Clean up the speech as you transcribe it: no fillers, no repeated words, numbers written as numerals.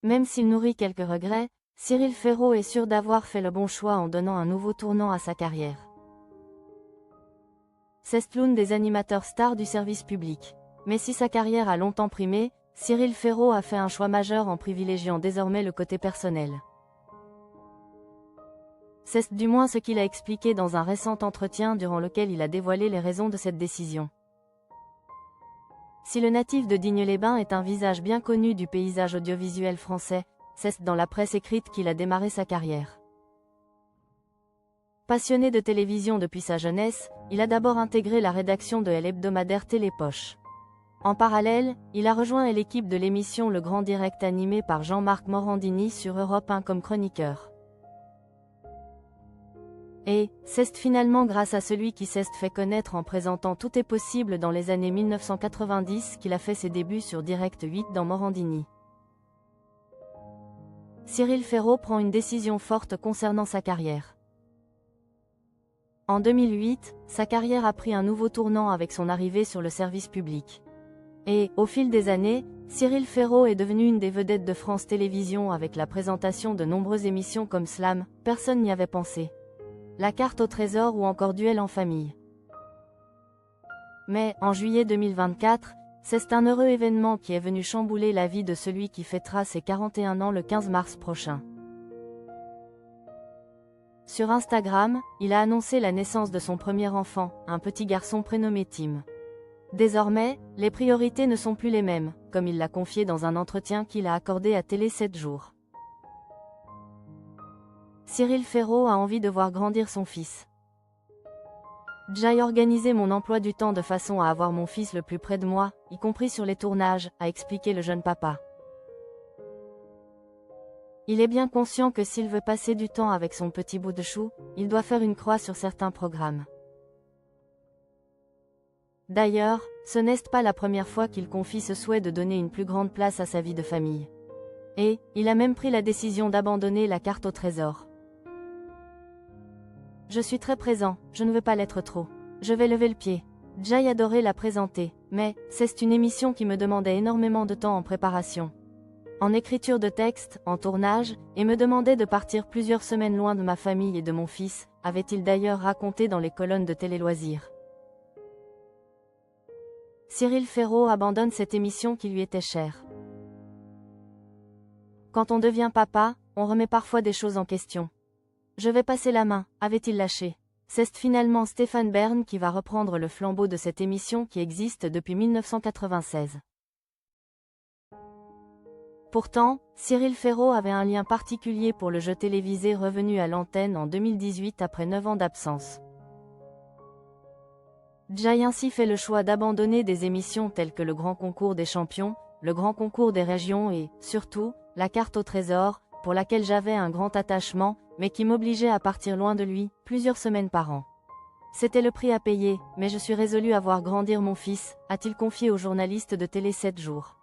Même s'il nourrit quelques regrets, Cyril Ferraud est sûr d'avoir fait le bon choix en donnant un nouveau tournant à sa carrière. C'est l'un des animateurs stars du service public. Mais si sa carrière a longtemps primé, Cyril Ferraud a fait un choix majeur en privilégiant désormais le côté personnel. C'est du moins ce qu'il a expliqué dans un récent entretien durant lequel il a dévoilé les raisons de cette décision. Si le natif de Digne-les-Bains est un visage bien connu du paysage audiovisuel français, c'est dans la presse écrite qu'il a démarré sa carrière. Passionné de télévision depuis sa jeunesse, il a d'abord intégré la rédaction de l'hebdomadaire Télépoche. En parallèle, il a rejoint l'équipe de l'émission Le Grand Direct animée par Jean-Marc Morandini sur Europe 1 comme chroniqueur. Et c'est finalement grâce à celui qui s'est fait connaître en présentant Tout est possible dans les années 1990 qu'il a fait ses débuts sur Direct 8 dans Morandini. Cyril Ferraud prend une décision forte concernant sa carrière. En 2008, sa carrière a pris un nouveau tournant avec son arrivée sur le service public. Et, au fil des années, Cyril Ferraud est devenu une des vedettes de France Télévisions avec la présentation de nombreuses émissions comme Slam, Personne n'y avait pensé, La carte au trésor ou encore Duel en famille. Mais, en juillet 2024, c'est un heureux événement qui est venu chambouler la vie de celui qui fêtera ses 41 ans le 15 mars prochain. Sur Instagram, il a annoncé la naissance de son premier enfant, un petit garçon prénommé Tim. Désormais, les priorités ne sont plus les mêmes, comme il l'a confié dans un entretien qu'il a accordé à Télé 7 jours. Cyril Ferraud a envie de voir grandir son fils. J'ai organisé mon emploi du temps de façon à avoir mon fils le plus près de moi, y compris sur les tournages, a expliqué le jeune papa. Il est bien conscient que s'il veut passer du temps avec son petit bout de chou, il doit faire une croix sur certains programmes. D'ailleurs, ce n'est pas la première fois qu'il confie ce souhait de donner une plus grande place à sa vie de famille. Et, il a même pris la décision d'abandonner la carte au trésor. Je suis très présent, je ne veux pas l'être trop. Je vais lever le pied. J'ai adoré la présenter, mais, c'est une émission qui me demandait énormément de temps en préparation, en écriture de texte, en tournage, et me demandait de partir plusieurs semaines loin de ma famille et de mon fils, avait-il d'ailleurs raconté dans les colonnes de Télé Loisirs. Cyril Ferraud abandonne cette émission qui lui était chère. Quand on devient papa, on remet parfois des choses en question. Je vais passer la main, avait-il lâché. C'est finalement Stéphane Bern qui va reprendre le flambeau de cette émission qui existe depuis 1996. Pourtant, Cyril Ferraud avait un lien particulier pour le jeu télévisé revenu à l'antenne en 2018 après 9 ans d'absence. J'ai ainsi fait le choix d'abandonner des émissions telles que le Grand Concours des Champions, le Grand Concours des Régions et, surtout, la carte au trésor, pour laquelle j'avais un grand attachement, mais qui m'obligeait à partir loin de lui, plusieurs semaines par an. C'était le prix à payer, mais je suis résolu à voir grandir mon fils, a-t-il confié au journaliste de Télé 7 jours.